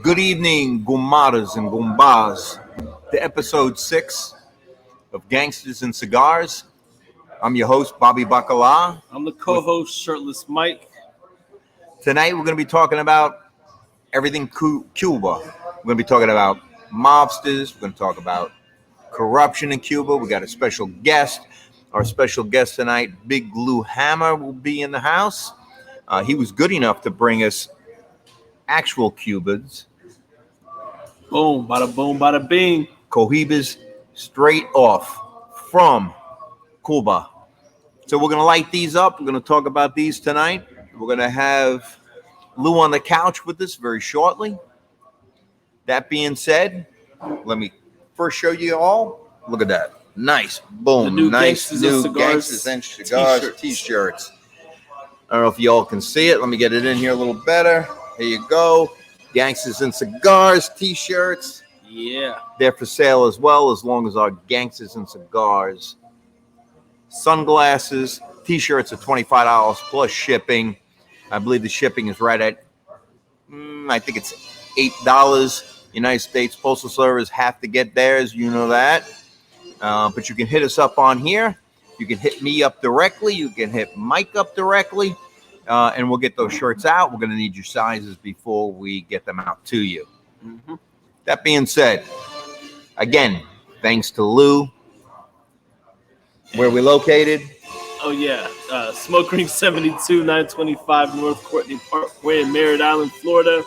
Good evening, Gumaras and Gumbas, to episode 6 of Gangsters and Cigars. I'm your host, Bobby Bacala. I'm the co-host, Shirtless Mike. Tonight we're going to be talking about everything Cuba. We're going to be talking about mobsters. We're going to talk about corruption in Cuba. We got a special guest. Our special guest tonight, Big Lou Hammer, will be in the house. He was good enough to bring us actual Cubans. Boom, bada boom, bada bing. Cohibas straight off from Cuba. So we're going to light these up. We're going to talk about these tonight. We're going to have Lou on the couch with us very shortly. That being said, let me first show you all. Look at that. Nice. Boom. The new nice Gangsters new and Cigars Gangsters and Cigars t-shirts. I don't know if you all can see it. Let me get it in here a little better. Here you go. Gangsters and Cigars t-shirts. Yeah. They're for sale as well, as long as our Gangsters and Cigars sunglasses. T-shirts are $25 plus shipping. I believe the shipping is right at, I think it's $8. United States Postal Service have to get theirs. You know that. But you can hit us up on here. You can hit me up directly. You can hit Mike up directly. And we'll get those shirts out. We're going to need your sizes before we get them out to you. Mm-hmm. That being said, again, thanks to Lou. Where are we located? Oh, yeah. Smoke Ring 72, 925 North Courtney Parkway in Merritt Island, Florida.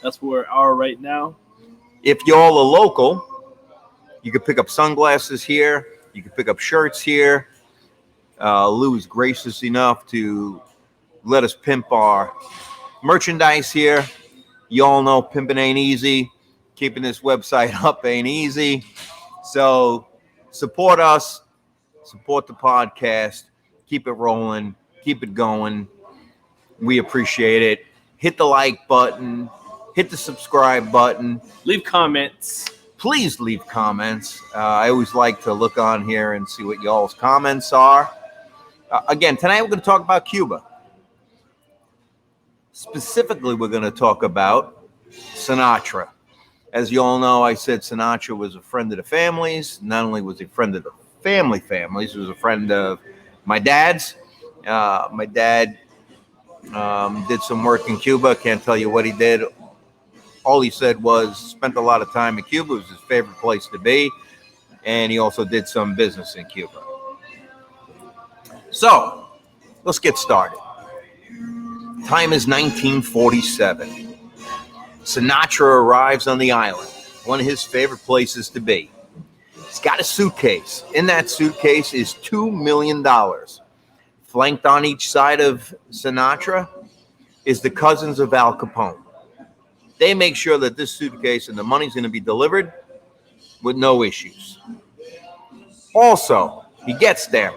That's where we are right now. If y'all are local, you can pick up sunglasses here. You can pick up shirts here. Lou is gracious enough to let us pimp our merchandise here. You all know pimping ain't easy. Keeping this website up ain't easy. So support us. Support the podcast. Keep it rolling. Keep it going. We appreciate it. Hit the like button. Hit the subscribe button. Leave comments. Please leave comments. I always like to look on here and see what y'all's comments are. Again, tonight we're going to talk about Cuba. Specifically, we're going to talk about Sinatra. As you all know, I said Sinatra was a friend of the families. Not only was he a friend of the families, he was a friend of my dad's. My dad did some work in Cuba. Can't tell you what he did. All he said was spent a lot of time in Cuba. It was his favorite place to be. And he also did some business in Cuba. So, let's get started. Time is 1947. Sinatra arrives on the island, one of his favorite places to be. He's got a suitcase. In that suitcase is $2 million. Flanked on each side of Sinatra is the cousins of Al Capone. They make sure that this suitcase and the money's going to be delivered with no issues. Also, he gets there.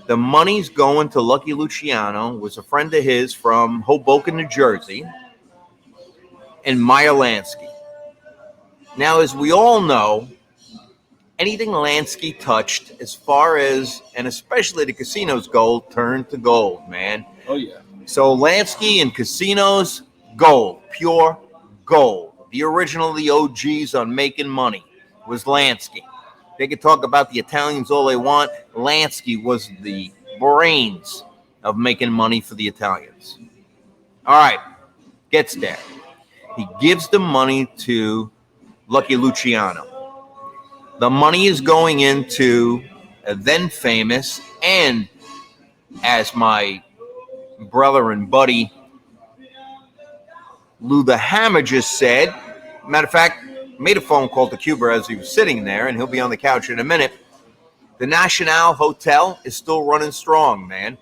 The money's going to Lucky Luciano, who was a friend of his from Hoboken, New Jersey, and Meyer Lansky. Now, as we all know, anything Lansky touched, as far as, and especially the casinos go, turned to gold, man. Oh, yeah. So Lansky and casinos, gold, pure gold. The original, the OGs on making money was Lansky. They could talk about the Italians all they want. Lansky was the brains of making money for the Italians. All right, gets there. He gives the money to Lucky Luciano. The money is going into a then famous, and as my brother and buddy Lou the Hammer just said, matter of fact, made a phone call to Cuba as he was sitting there, and he'll be on the couch in a minute. The National Hotel is still running strong, man.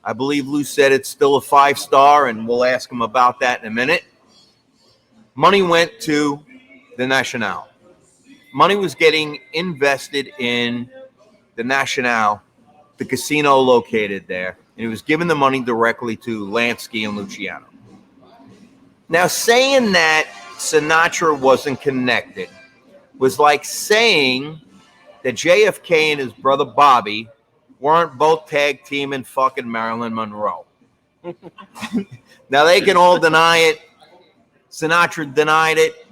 I believe Lou said it's still a 5-star, and we'll ask him about that in a minute. Money went to the National. Money was getting invested in the National, the casino located there, and he was giving the money directly to Lansky and Luciano. Now, saying that Sinatra wasn't connected was like saying that JFK and his brother Bobby weren't both tag teaming fucking Marilyn Monroe. Now, they can all deny it. Sinatra denied it.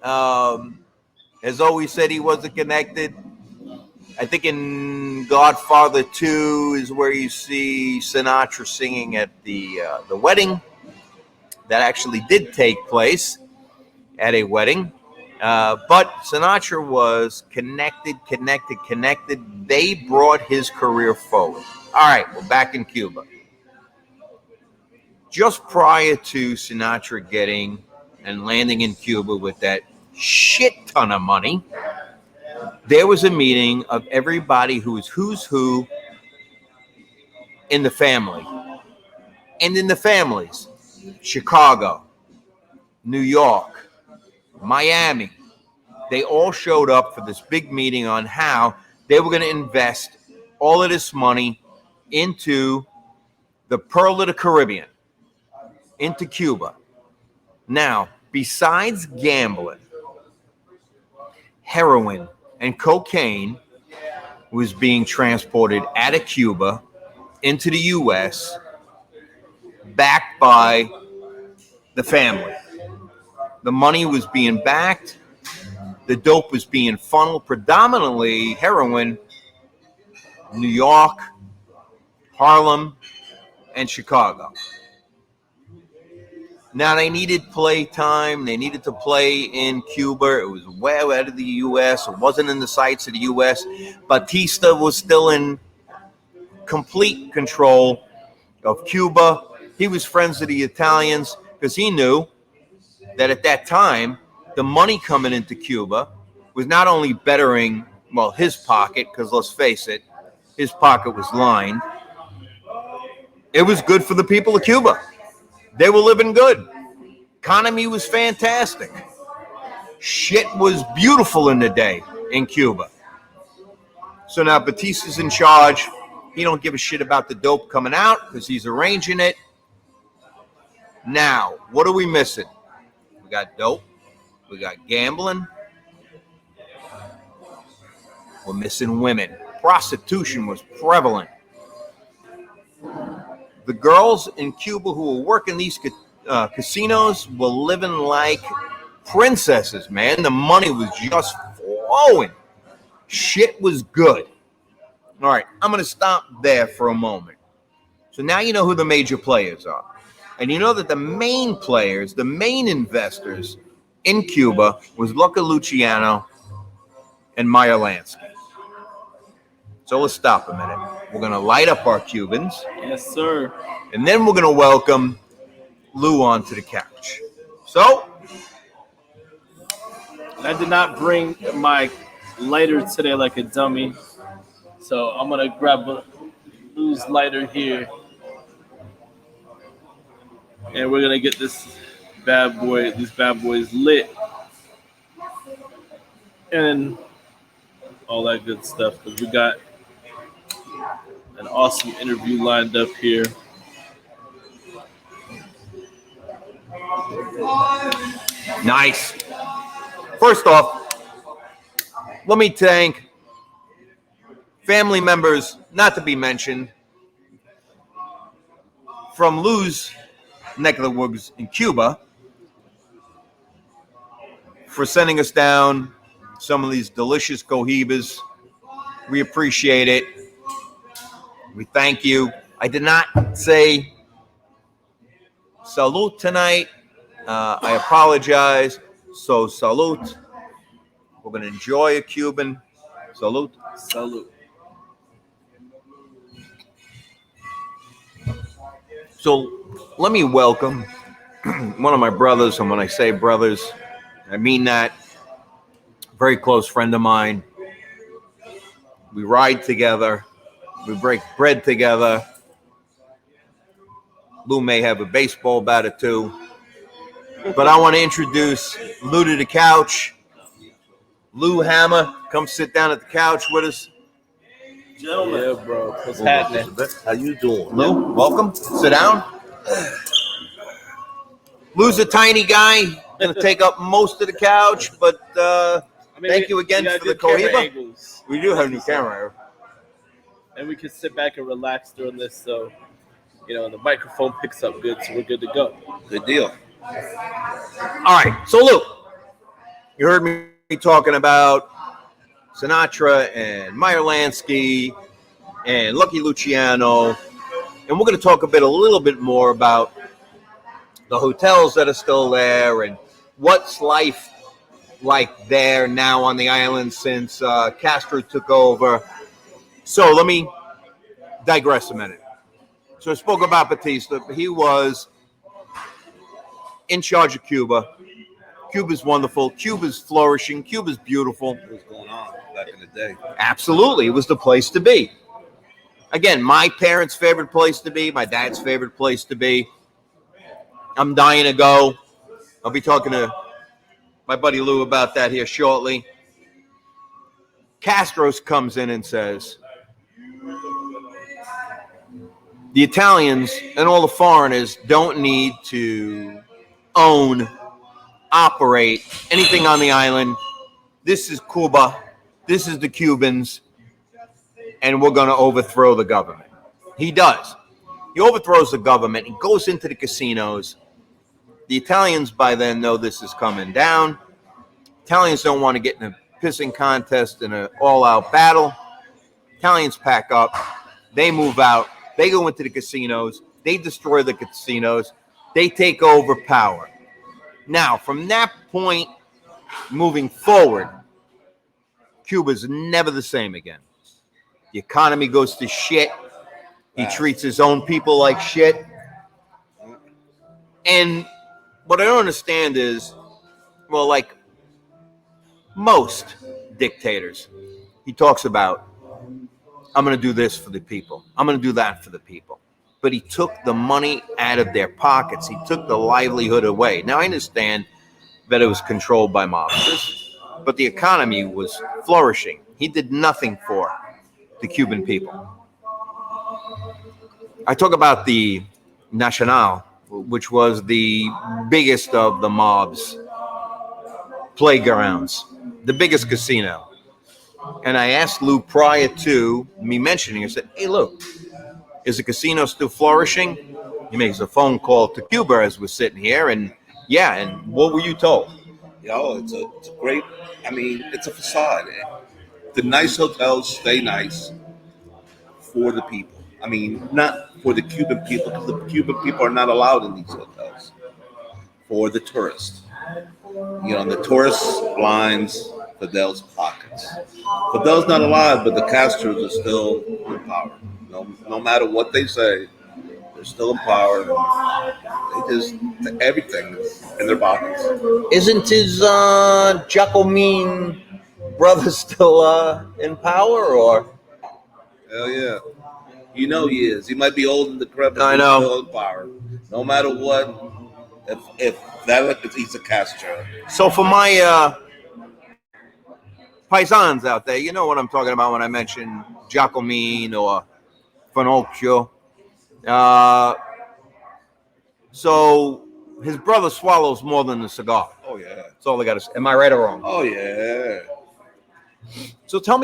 has always said he wasn't connected. I think in Godfather 2 is where you see Sinatra singing at the wedding. That actually did take place at a wedding. But Sinatra was connected. They brought his career forward. All right, we're back in Cuba. Just prior to Sinatra getting and landing in Cuba with that shit ton of money, there was a meeting of everybody who's who in the family. And in the families, Chicago, New York, Miami, they all showed up for this big meeting on how they were going to invest all of this money into the Pearl of the Caribbean, into Cuba. Now, besides gambling, heroin and cocaine was being transported out of Cuba into the U.S., backed by the family. The money was being backed. The dope was being funneled, predominantly heroin, New York, Harlem, and Chicago. Now, they needed play time. They needed to play in Cuba. It was way out of the U.S. It wasn't in the sights of the U.S. Batista was still in complete control of Cuba. He was friends with the Italians because he knew that at that time, the money coming into Cuba was not only bettering, well, his pocket, because let's face it, his pocket was lined. It was good for the people of Cuba. They were living good. Economy was fantastic. Shit was beautiful in the day in Cuba. So now Batista's in charge. He don't give a shit about the dope coming out because he's arranging it. Now, what are we missing? We got dope. We got gambling. We're missing women. Prostitution was prevalent. The girls in Cuba who were working these casinos were living like princesses, man. The money was just flowing. Shit was good. All right, I'm going to stop there for a moment. So now you know who the major players are. And you know that the main players, the main investors in Cuba was Luca Luciano and Meyer Lansky. So let's stop a minute. We're going to light up our Cubans. Yes, sir. And then we're going to welcome Lou onto the couch. So, I did not bring my lighter today like a dummy. So I'm going to grab Lou's lighter here. And we're going to get these bad boys lit. And all that good stuff. Because we got an awesome interview lined up here. Nice. First off, let me thank family members, not to be mentioned, from Lou's neck of the woods in Cuba for sending us down some of these delicious cohibas. We appreciate it. We thank you. I did not say salute tonight. I apologize. So salute. We're going to enjoy a Cuban. Salute. Salute. So let me welcome one of my brothers. And when I say brothers, I mean that. Very close friend of mine. We ride together. We break bread together. Lou may have a baseball bat or two. But I want to introduce Lou to the couch. Lou Hammer, come sit down at the couch with us. Gentlemen. Yeah, bro. What's happening? How you doing? Lou, welcome. Sit down. Lou's a tiny guy. Going to take up most of the couch, but thank you again for the Cohiba. We do have a new camera. And we can sit back and relax during this, so the microphone picks up good, so we're good to go. Good deal. All right, so Lou, You heard me talking about Sinatra and Meyer Lansky and Lucky Luciano, and we're going to talk a little bit more about the hotels that are still there and what's life like there now on the island since Castro took over. So let me digress a minute. So I spoke about Batista. He was in charge of Cuba. Cuba's wonderful. Cuba's flourishing. Cuba's beautiful. What was going on back in the day? Absolutely. It was the place to be. Again, my parents' favorite place to be, my dad's favorite place to be. I'm dying to go. I'll be talking to my buddy Lou about that here shortly. Castro's comes in and says, the Italians and all the foreigners don't need to own, operate anything on the island. This is Cuba. This is the Cubans. And we're going to overthrow the government. He does. He overthrows the government. He goes into the casinos. The Italians by then know this is coming down. Italians don't want to get in a pissing contest in an all-out battle. Italians pack up. They move out. They go into the casinos. They destroy the casinos. They take over power. Now, from that point moving forward, Cuba's never the same again. The economy goes to shit. He treats his own people like shit. And what I don't understand is, well, like most dictators, he talks about, I'm going to do this for the people. I'm going to do that for the people. But he took the money out of their pockets. He took the livelihood away. Now, I understand that it was controlled by mobsters, but the economy was flourishing. He did nothing for the Cuban people. I talk about the Nacional, which was the biggest of the mob's playgrounds, the biggest casino. And I asked Lou prior to me mentioning it, I said, hey, Lou, is the casino still flourishing? He makes a phone call to Cuba as we're sitting here. And yeah, and what were you told? It's a great, it's a facade. The nice hotels stay nice for the people. Not for the Cuban people, because the Cuban people are not allowed in these hotels. For the tourists. The tourist lines Fidel's pockets. Fidel's not alive, but the Castros are still in power. No matter what they say, they're still in power. They just, everything is in their pockets. Isn't his Jacomine brother still in power, or? Hell yeah. He is. He might be old and decrepit, but I know. He's still in power. No matter what, if he's a Castro. So for my paisans out there, you know what I'm talking about when I mention Giacomine or Finocchio. So his brother swallows more than a cigar. Oh, yeah. That's all I got to say. Am I right or wrong? Oh, yeah. So talk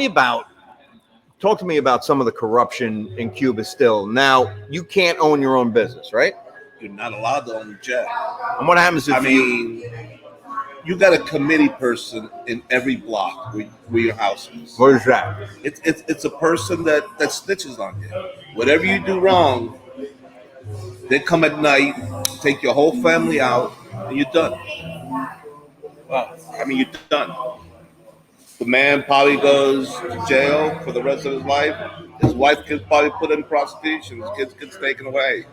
to me about some of the corruption in Cuba still. Now, you can't own your own business, right? You're not allowed to own a jet. And what happens if you got a committee person in every block where your house is. What is that? It's a person that snitches on you. Whatever you do wrong, they come at night, take your whole family out, and you're done. You're done. The man probably goes to jail for the rest of his life. His wife gets probably put in prostitution. His kids get taken away.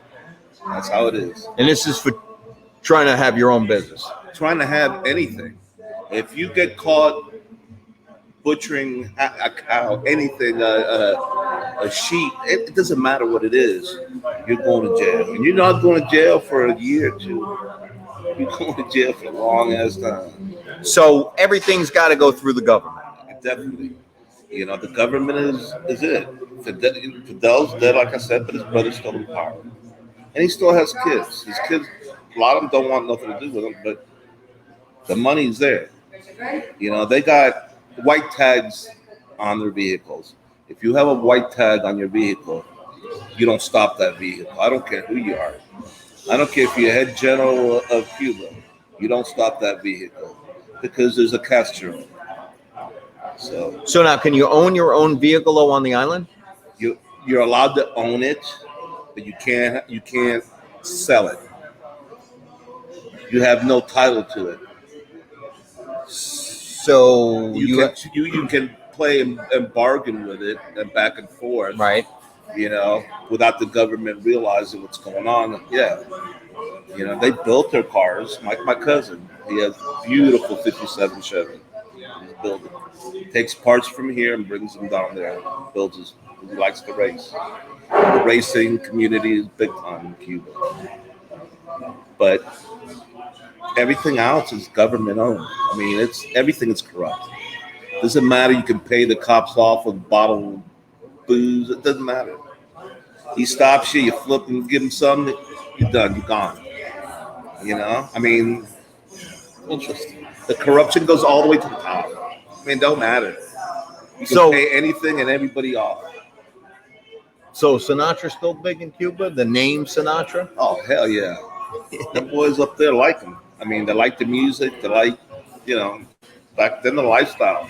That's how it is. And this is for trying to have your own business. Trying to have anything. If you get caught butchering a cow, anything, a sheep, it doesn't matter what it is, you're going to jail. And you're not going to jail for a year or two. You're going to jail for a long ass time. So everything's got to go through the government. Definitely. The government is it. Fidel's dead, like I said, but his brother's still in power. And he still has kids. His kids, a lot of them don't want nothing to do with him, but the money's there. They got white tags on their vehicles. If you have a white tag on your vehicle, you don't stop that vehicle. I don't care who you are. I don't care if you're head general of Cuba. You don't stop that vehicle. because there's a Castro. So now, can you own your own vehicle on the island? You're allowed to own it, but you can't sell it. You have no title to it. So You can play and bargain with it and back and forth, right. Without the government realizing what's going on. Yeah, they built their cars. My cousin, he has beautiful '57 Chevy. He's building. Takes parts from here and brings them down there. Builds his. He likes to race. The racing community is big time in Cuba, but everything else is government owned. I mean, everything is corrupt. Doesn't matter. You can pay the cops off with a bottle of booze. It doesn't matter. He stops you. You flip and give him some. You're done. You're gone. I mean, Interesting. the corruption goes all the way to the top. I mean, it don't matter. You can pay anything and everybody off. So Sinatra's still big in Cuba? The name Sinatra? Oh, hell yeah. The boys up there like him. I mean, they like the music. They like, back then the lifestyle.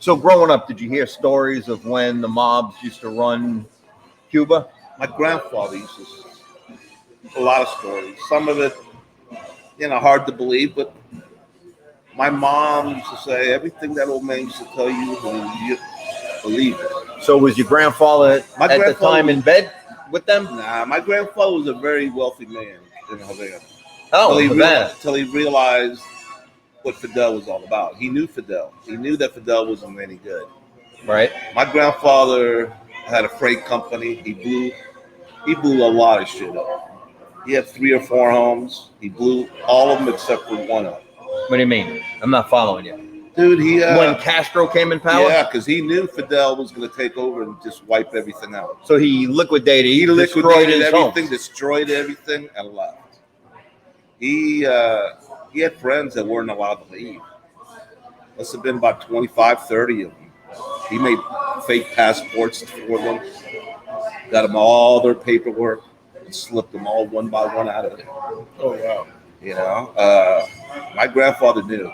So growing up, did you hear stories of when the mobs used to run Cuba? My grandfather used to, a lot of stories. Some of it, hard to believe, but my mom used to say everything that old man used to tell you, you believe it. So was your grandfather at the time in bed with them? Nah, my grandfather was a very wealthy man in Havana. Oh, Havana. Until he realized what Fidel was all about. He knew Fidel. He knew that Fidel wasn't any good. Right. My grandfather had a freight company. He blew a lot of shit up. He had 3 or 4 homes. He blew all of them except for one up. What do you mean? I'm not following you. Dude, when Castro came in power? Yeah, because he knew Fidel was going to take over and just wipe everything out. So he liquidated. He liquidated everything, homes. destroyed everything, and left. He had friends that weren't allowed to leave. Must have been about 25, 30 of them. He made fake passports for them, got them all their paperwork, and slipped them all one by one out of it. Oh, wow. My grandfather knew.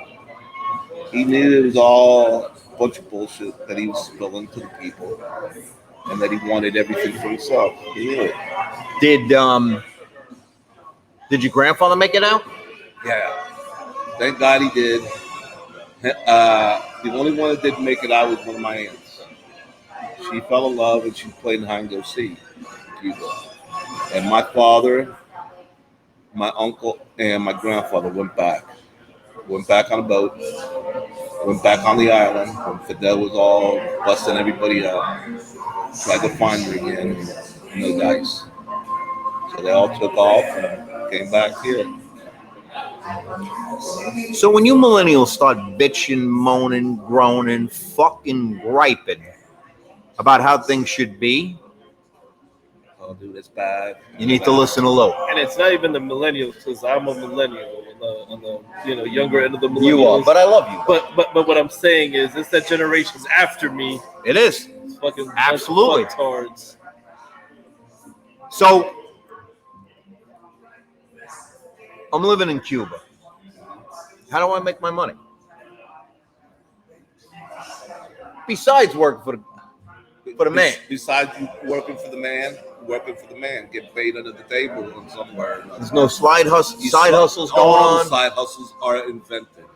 He knew it was all a bunch of bullshit that he was spilling to the people, and that he wanted everything for himself. He knew it. Did your grandfather make it out? Yeah. Thank God he did. The only one that didn't make it out was one of my aunts. She fell in love and she played in hide and go seek in Cuba. And my father, my uncle, and my grandfather went back. Went back on a boat. Went back on the island when Fidel was all busting everybody out. Tried to find her again. No dice. So they all took off and came back here. So when you millennials start bitching, moaning, groaning, fucking griping about how things should be, oh, dude, it's bad. You need to listen a little. And it's not even the millennials, because I'm a millennial on the younger end of the millennials. You are, but I love you. But what I'm saying is, it's that generations after me. It is. It's fucking absolutely fucktards. So I'm living in Cuba. How do I make my money? Besides working for the man. Besides you working for the man, get paid under the table somewhere. There's no side hustles going on. Side hustles are invented.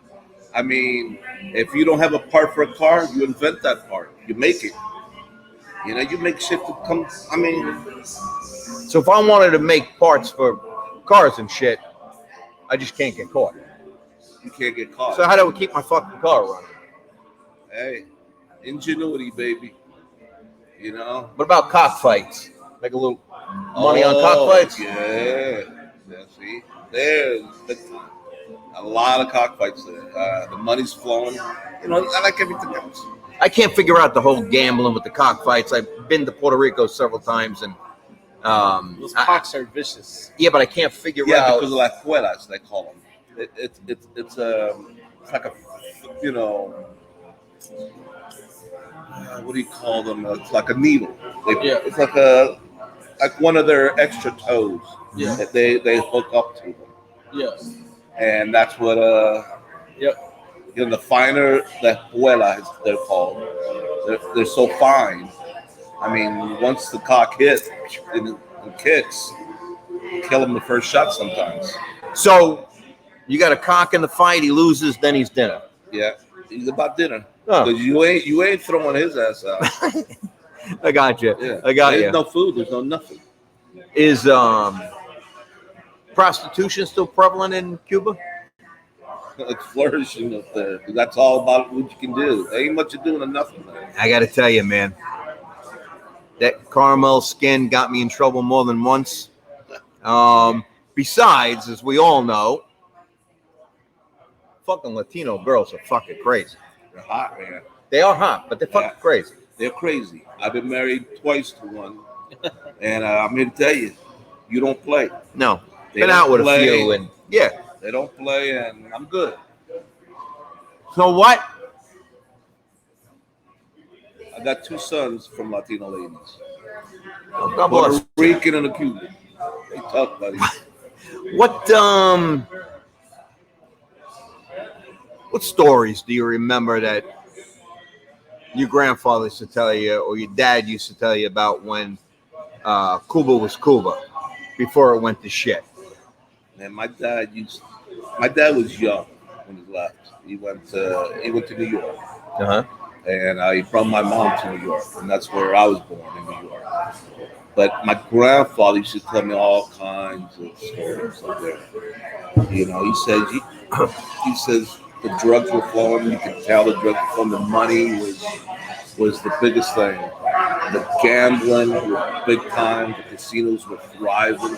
I mean, if you don't have a part for a car, you invent that part. You make it. You make shit to come. I mean, so if I wanted to make parts for cars and shit, I just can't get caught. You can't get caught. So how do I keep my fucking car running? Hey, ingenuity, baby. What about cockfights? Make a little money on cockfights? Yeah. See, there's a lot of cockfights there. The money's flowing. I like everything else. I can't figure out the whole gambling with the cockfights. I've been to Puerto Rico several times, and those cocks are vicious. Yeah, but I can't figure out. Yeah, because of las fueras, they call them. It's like a, what do you call them? It's like a needle. It's like like one of their extra toes Yeah. that they hook up to them, Yeah. and that's what Yep. the finer the abuela as they're called. They're so fine. I mean, once the cock hits and kicks, kill him the first shot sometimes. So you got a cock in the fight. He loses, then he's dinner. Yeah, he's about dinner Oh. because you ain't throwing his ass out. I got you. Yeah, I got there's you. no food. There's no nothing. Is prostitution still prevalent in Cuba? It's flourishing up there. That's all about what you can do. There ain't much you doing or nothing there. I got to tell you, man, that caramel skin got me in trouble more than once. Besides, as we all know, fucking Latino girls are fucking crazy. They're hot, man. They are hot, but they're fucking crazy. They're crazy. I've been married twice to one, and I'm here to tell you, you don't play. No, They been don't out with play. a few, and yeah. They don't play, and I'm good. So what? I got 2 sons from Latino ladies. Oh, God bless. Puerto Rican and a Cuban. They tough, buddy. What stories do you remember that your grandfather used to tell you, or your dad used to tell you about when Cuba was Cuba before it went to shit? And my dad was young when he left. He went to New York, and he brought my mom to New York, and that's where I was born, in New York. But my grandfather used to tell me all kinds of stories up there. You know, he says the drugs were flowing. You could tell the drugs were flowing. The money was the biggest thing. The gambling was big time. The casinos were thriving.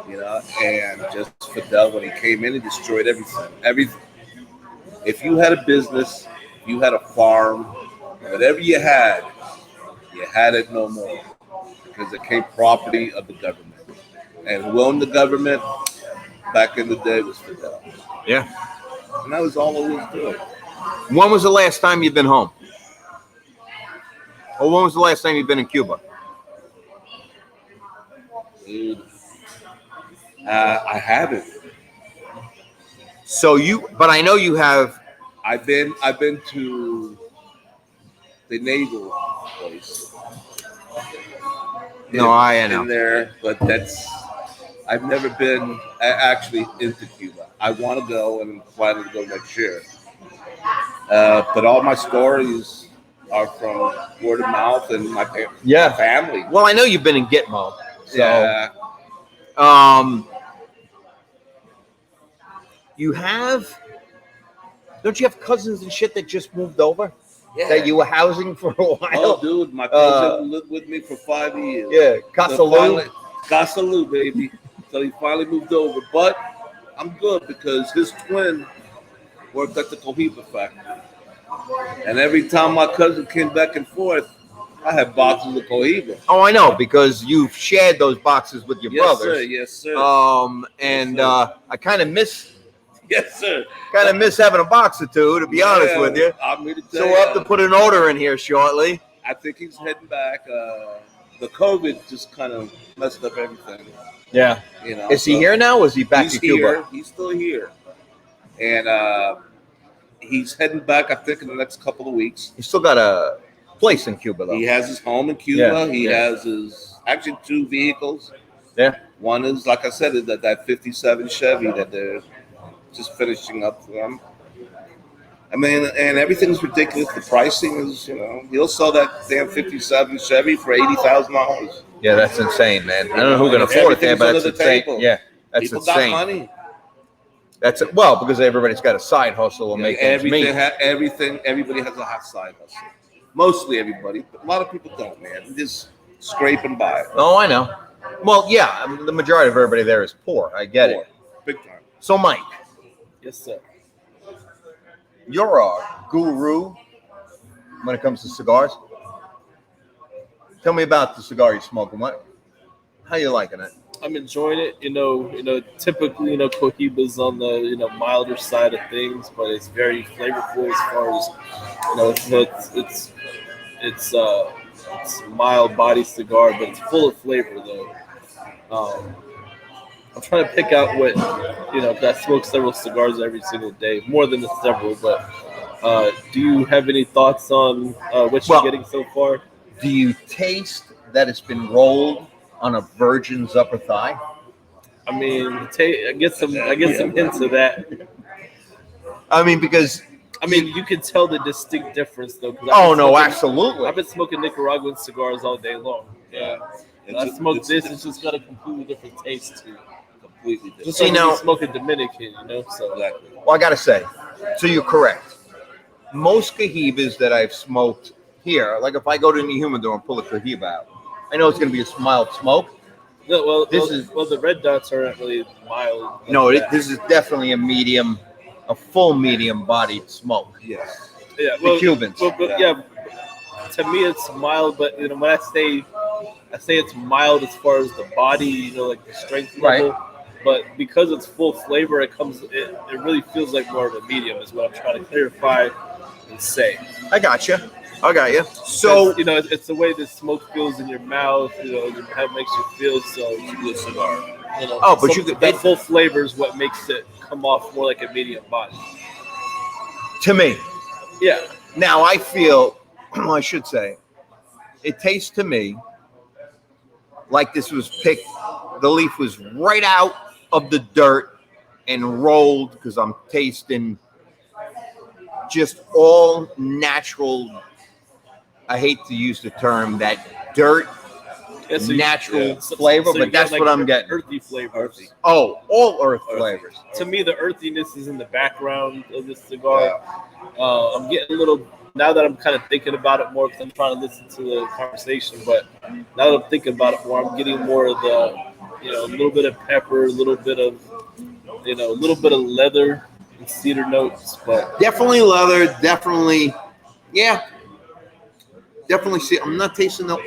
You know, and just Fidel, when he came in, he destroyed everything. Everything. If you had a business, you had a farm, whatever you had it no more, because it became property of the government. And who owned the government back in the day was Fidel. Yeah. And that was all it was doing. When was the last time you've been home? Or when was the last time you've been in Cuba? Dude, I haven't. But I know you have. I've been to the naval place. No, I know. In there, but I've never been actually into Cuba. I want to go and plan to go next year. But all my stories are from word of mouth and my family. Well, I know you've been in Gitmo. So, Yeah. Don't you have cousins and shit that just moved over? Yeah. That you were housing for a while? Oh, dude, my cousin lived with me for 5 years. Yeah, Casalu, baby. So he finally moved over. But I'm good because his twin worked at the Cohiba factory. And every time my cousin came back and forth, I had boxes of Cohiba. Oh, I know, because you've shared those boxes with your brothers. Yes, sir. I kind of miss. Yes, sir. Kind of miss having a box or two, to be honest with you. So we'll have to put an order in here shortly. I think he's heading back. The COVID just kind of messed up everything. Yeah. You know. Is he here now? Or is he back to Cuba? He's still here, and he's heading back. I think in the next couple of weeks. He's still got a place in Cuba, though. He has his home in Cuba. He has his actually 2 vehicles. Yeah. One is, like I said, that 57 Chevy that they're just finishing up for him. I mean, and everything's ridiculous. The pricing is, he'll sell that damn 57 Chevy for $80,000. Yeah, that's insane, man. I don't know who can afford it there, but that's insane. Table. Yeah, that's People insane. got money. Because everybody's got a side hustle and make ends meet. Everybody has a hot side hustle. Mostly everybody, but a lot of people don't, man. They just scrape and buy. Oh, I know. Well, yeah, the majority of everybody there is poor. I get it. Big time. So, Mike. Yes, sir. You're a guru when it comes to cigars. Tell me about the cigar you're smoking. How you liking it? I'm enjoying it. Typically, Cohiba's on the milder side of things, but it's very flavorful as far as it's it's a mild body cigar, but it's full of flavor though. I'm trying to pick out what, 'cause I smoke several cigars every single day, more than several. But do you have any thoughts on what you're Well, getting so far? Do you taste that it's been rolled on a virgin's upper thigh? I mean, I get some hints of that. I mean, because I mean, you can tell the distinct difference though. 'Cause absolutely. I've been smoking Nicaraguan cigars all day long. Yeah. And I smoke this; it's just got a completely different taste to it. Completely different. Just See, like when now- you smoke a Dominican, So Exactly. Well, I got to say, so you're correct. Most Cohibas that I've smoked here, like if I go to the humidor and pull a Cohiba out, I know it's going to be a mild smoke. well, This is- the red dots aren't really mild. Like No, that. this is definitely a full medium-bodied smoke. Yes. Yeah, The Cubans. Yeah. To me, it's mild, but when I say it's mild as far as the body, like the strength level. Right. But because it's full flavor, it really feels like more of a medium, is what I'm trying to clarify and say. I got you. So, It's the way the smoke feels in your mouth. How it makes you feel. So It's a good cigar. but you could that full flavor is what makes it come off more like a medium body. to me. Yeah. Now I feel, I should say, it tastes to me like this was picked. The leaf was right out of the dirt and rolled, because I'm tasting just all natural. I hate to use the term that dirt Yeah, so natural flavor, you but got, that's what I'm getting. Earthy flavors. Oh, all earth flavors. To me, the earthiness is in the background of this cigar. I'm getting a little, now that I'm kind of thinking about it more, because I'm trying to listen to the conversation, but now that I'm thinking about it more, I'm getting more of the, a little bit of pepper, a little bit of leather and cedar notes, but Definitely leather. Definitely, yeah. Definitely see. I'm not tasting the.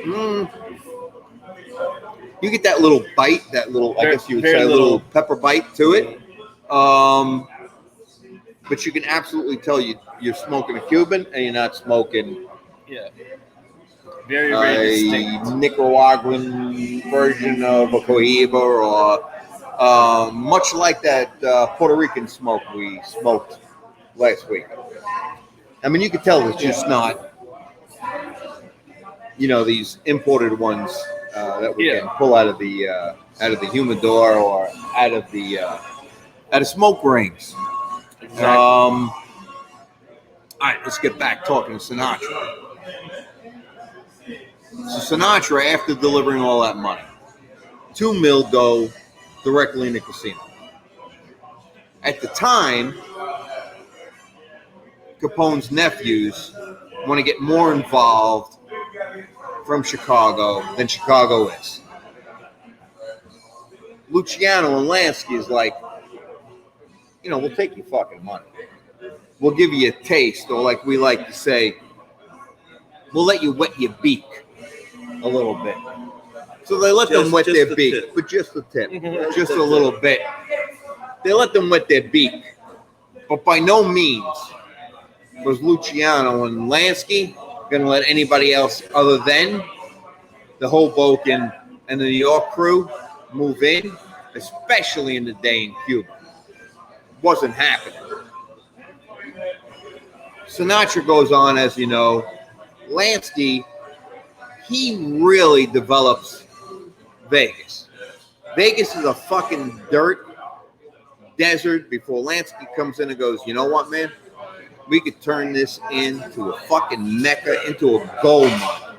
You get that little bite, that little. I guess you would Very say a little little. pepper bite to it. But you can absolutely tell you're smoking a Cuban and you're not smoking yeah. Very, very a distinct. Nicaraguan version of a Cohiba, or much like that Puerto Rican smoke we smoked last week. I mean, you can tell it's just not, these imported ones that we can pull out of the humidor or out of smoke rings. Exactly. All right, let's get back talking Sinatra. So Sinatra, after delivering all that money, $2 million go directly in the casino. At the time, Capone's nephews want to get more involved from Chicago than Chicago is. Luciano and Lansky is like, we'll take your fucking money. We'll give you a taste, or like we like to say, we'll let you wet your beak a little bit. So they let them wet Just their the beak, tip. but just the tip, just a little bit. They let them wet their beak, but by no means was Luciano and Lansky going to let anybody else other than the Hoboken and the New York crew move in, especially in the day in Cuba. Wasn't happening. Sinatra goes on, as you know. Lansky, he really develops Vegas. Vegas is a fucking dirt desert before Lansky comes in and goes, you know what, man? We could turn this into a fucking mecca, into a gold mine.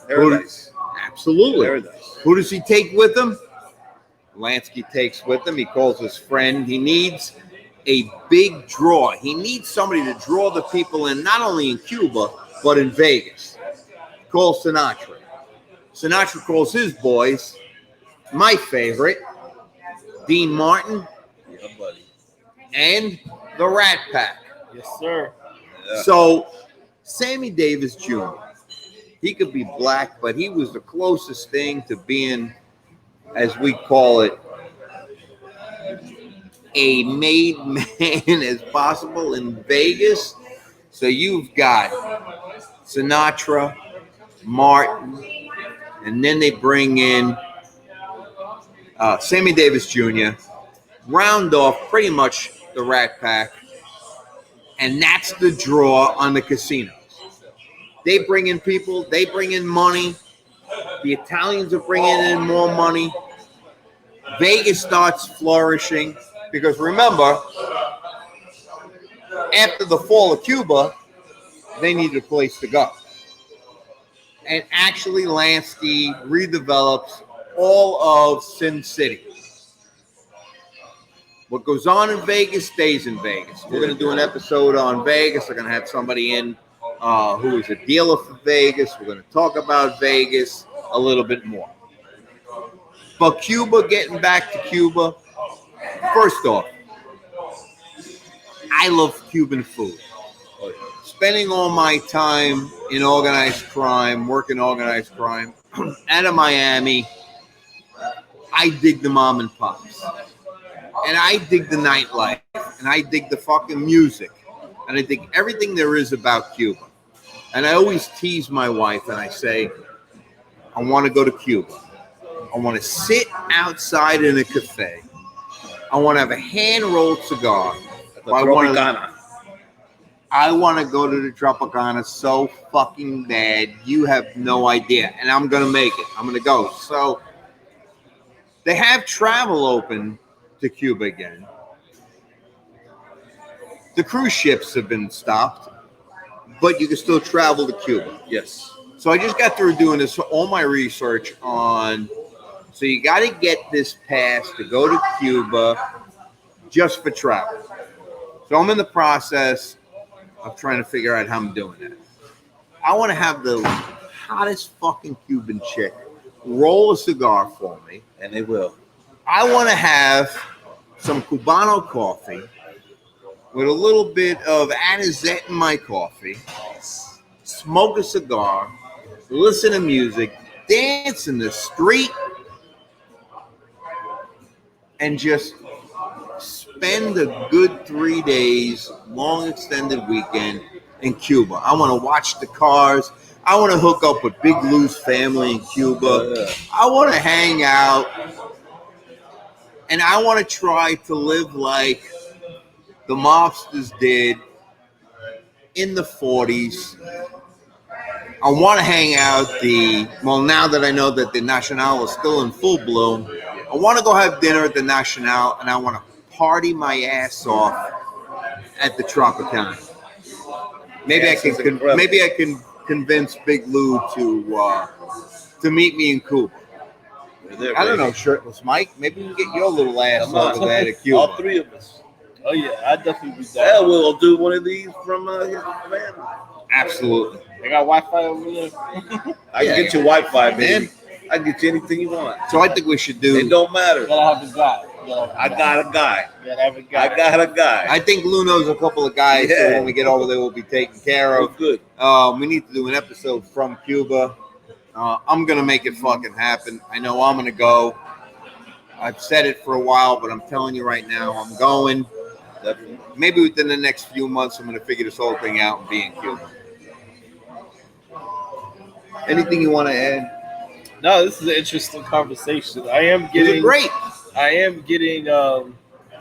Paradise. Absolutely. Paradise. Who does he take with him? Lansky takes with him. He calls his friend. He needs a big draw. He needs somebody to draw the people in, not only in Cuba, but in Vegas. Calls Sinatra. Sinatra calls his boys, my favorite, Dean Martin, Yeah, buddy. and the Rat Pack. Yes, sir. Yeah. So, Sammy Davis Jr., he could be black, but he was the closest thing to being, as we call it, a made man as possible in Vegas. So you've got Sinatra, Martin, and then they bring in Sammy Davis Jr., round off pretty much the Rat Pack, and that's the draw on the casinos. They bring in people, they bring in money. The Italians are bringing in more money. Vegas starts flourishing because remember, after the fall of Cuba, they needed a place to go. And actually, Lansky redevelops all of Sin City. What goes on in Vegas stays in Vegas. We're going to do an episode on Vegas. We're going to have somebody in who is a dealer for Vegas. We're going to talk about Vegas a little bit more. But Cuba, getting back to Cuba, first off, I love Cuban food. Spending all my time in organized crime, working organized crime, out of Miami, I dig the mom and pops. And I dig the nightlife. And I dig the fucking music. And I dig everything there is about Cuba. And I always tease my wife and I say, I want to go to Cuba. I want to sit outside in a cafe. I want to have a hand-rolled cigar. I want to go to the Tropicana so fucking bad. You have no idea. And I'm going to make it. I'm going to go. So they have travel open to Cuba again. The cruise ships have been stopped, but you can still travel to Cuba. Yes. So I just got through doing this, all my research on, so you got to get this pass to go to Cuba just for travel. So I'm in the process of trying to figure out how I'm doing that. I want to have the hottest fucking Cuban chick roll a cigar for me. And they will. I want to have some Cubano coffee with a little bit of anisette in my coffee, smoke a cigar, listen to music, dance in the street, and just spend a good 3 days, long extended weekend in Cuba. I want to watch the cars. I want to hook up with Big Lou's family in Cuba. I want to hang out. And I want to try to live like the mobsters did in the 40s. I want to hang out now that I know that the Nacional is still in full bloom, I want to go have dinner at the Nacional and I want to party my ass off at the Tropicana. Maybe I can convince Big Lou to meet me in Cuba. I don't know, shirtless Mike. Maybe we can get your little ass over there to Cuba. All three of us. Oh yeah, I'd definitely be down. Yeah, we'll do one of these from his family. Absolutely. They got Wi-Fi over there. I can get you Wi-Fi, man. I can get you anything you want. So I think we should do. It don't matter. You gotta have a guy. I got a guy. You gotta have a guy. I got a guy. I think Lou knows a couple of guys, so when we get over there, we'll be taken care of. Good. We need to do an episode from Cuba. I'm going to make it fucking happen. I know I'm going to go. I've said it for a while, but I'm telling you right now, I'm going. Maybe within the next few months, I'm going to figure this whole thing out and be in Cuba. Anything you want to add? No, this is an interesting conversation. I am getting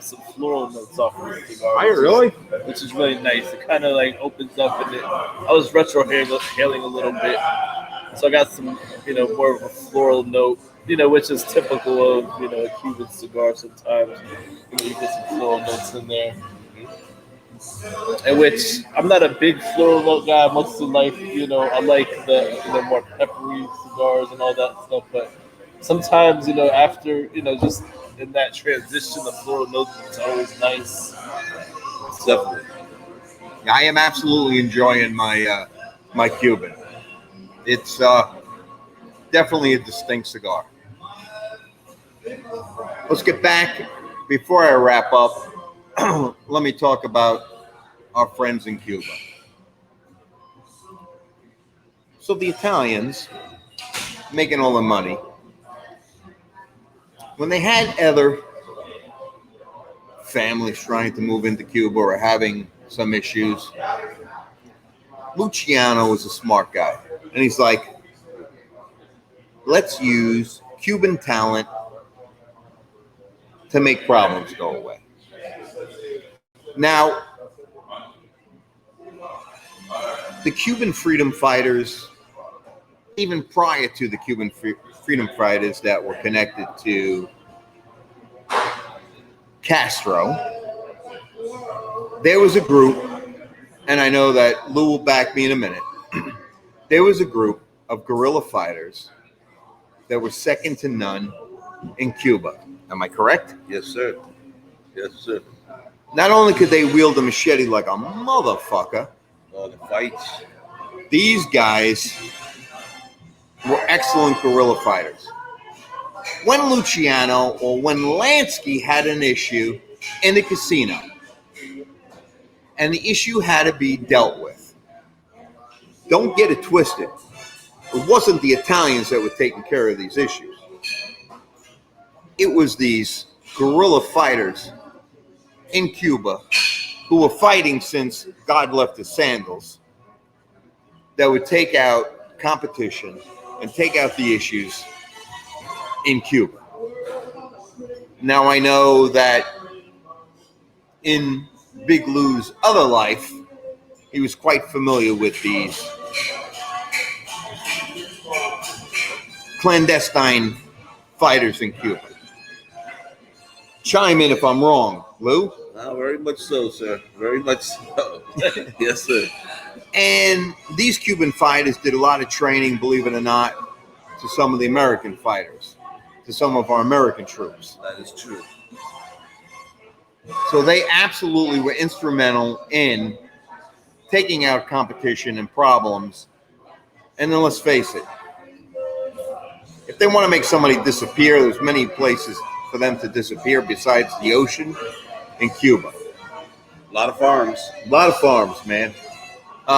some floral notes off of the cigar. Are you really? Which is really nice. It kind of like opens up and I was retrohaling a little bit. So I got some, more of a floral note, which is typical of, a Cuban cigar sometimes. You get some floral notes in there. And which I'm not a big floral note guy. Most of life, I like the, more peppery cigars and all that stuff. But sometimes, after, just in that transition, the floral notes is always nice. Definitely. I am absolutely enjoying my my Cuban. It's definitely a distinct cigar. Let's get back. Before I wrap up, let me talk about our friends in Cuba. So the Italians making all the money. When they had other families trying to move into Cuba or having some issues, Luciano was a smart guy. And he's like, let's use Cuban talent to make problems go away. Now, the Cuban freedom fighters, even prior to the Cuban freedom fighters that were connected to Castro, there was a group, and I know that Lou will back me in a minute. There was a group of guerrilla fighters that were second to none in Cuba. Am I correct? Yes, sir. Yes, sir. Not only could they wield a machete like a motherfucker, The fights. these guys were excellent guerrilla fighters. When Luciano or when Lansky had an issue in the casino, and the issue had to be dealt with, don't get it twisted. It wasn't the Italians that were taking care of these issues. It was these guerrilla fighters in Cuba who were fighting since God left his sandals that would take out competition and take out the issues in Cuba. Now I know that in Big Lou's other life, he was quite familiar with these clandestine fighters in Cuba. Chime in if I'm wrong, Lou. Very much so, sir. Very much so. Yes, sir. And these Cuban fighters did a lot of training, believe it or not, to some of the American fighters, to some of our American troops. That is true. So they absolutely were instrumental in taking out competition and problems. And then let's face it, if they want to make somebody disappear, there's many places for them to disappear besides the ocean in Cuba. A lot of farms. A lot of farms, man. A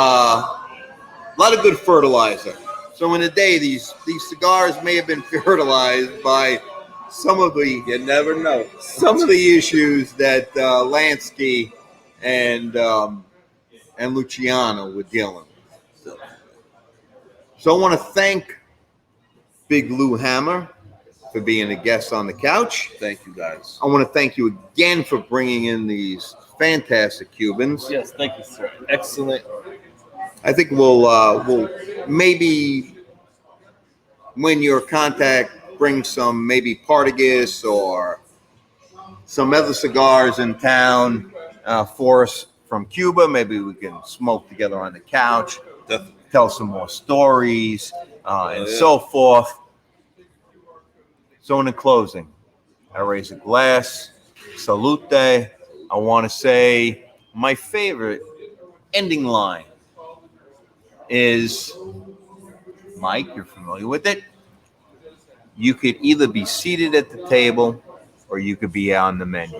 lot of good fertilizer. So in a day, these cigars may have been fertilized by some of the You never know. some of the issues that Lansky and Luciano were dealing with. So I want to thank Big Lou Hammer for being a guest on the couch. Thank you, guys. I want to thank you again for bringing in these fantastic Cubans. Yes, thank you, sir. Excellent. I think we'll maybe when your contact brings some maybe Partagas or some other cigars in town for us from Cuba. Maybe we can smoke together on the couch, Definitely. tell some more stories, and so forth. So in closing, I raise a glass, salute. I want to say my favorite ending line is, Mike, you're familiar with it. You could either be seated at the table or you could be on the menu.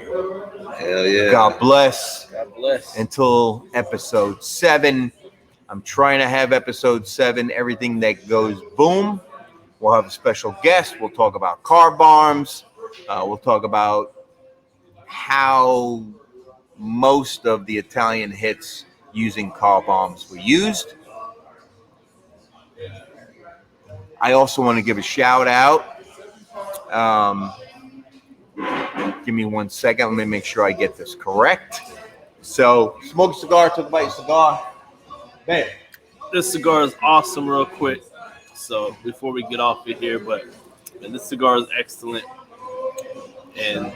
Hell yeah. God bless. God bless. Until episode 7. I'm trying to have episode 7, everything that goes boom. We'll have a special guest. We'll talk about car bombs. We'll talk about how most of the Italian hits using car bombs were used. I also want to give a shout out. Give me 1 second. Let me make sure I get this correct. So, smoke a cigar, took a bite of cigar. Man, This cigar is awesome, real quick. So before we get off of here, but man, this cigar is excellent. And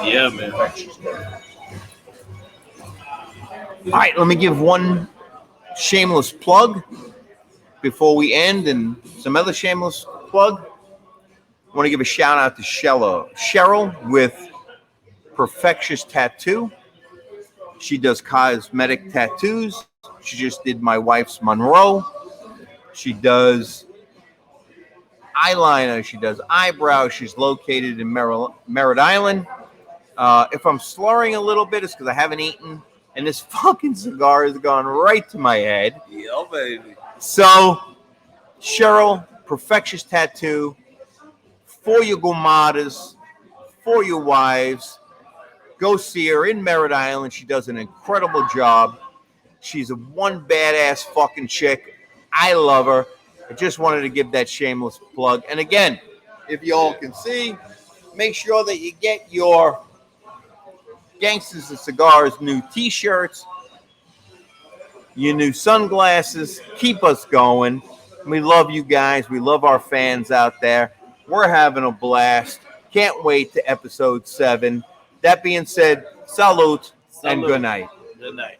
yeah, man. all right, let me give one shameless plug before we end, and some other shameless plug. I want to give a shout out to Cheryl with Perfectious Tattoo. She does cosmetic tattoos. She just did my wife's Monroe. She does eyeliner. She does eyebrows. She's located in Merritt Island. If I'm slurring a little bit, it's because I haven't eaten, and this fucking cigar has gone right to my head. Yeah, baby. So, Cheryl, Perfectious Tattoo, for your gomadas, for your wives. Go see her in Merritt Island. She does an incredible job. She's a one badass fucking chick. I love her. I just wanted to give that shameless plug. And again, if you all can see, make sure that you get your Gangsters and Cigars new t-shirts, your new sunglasses. Keep us going. We love you guys. We love our fans out there. We're having a blast. Can't wait to episode 7. That being said, salute and Salute. good night. Good night.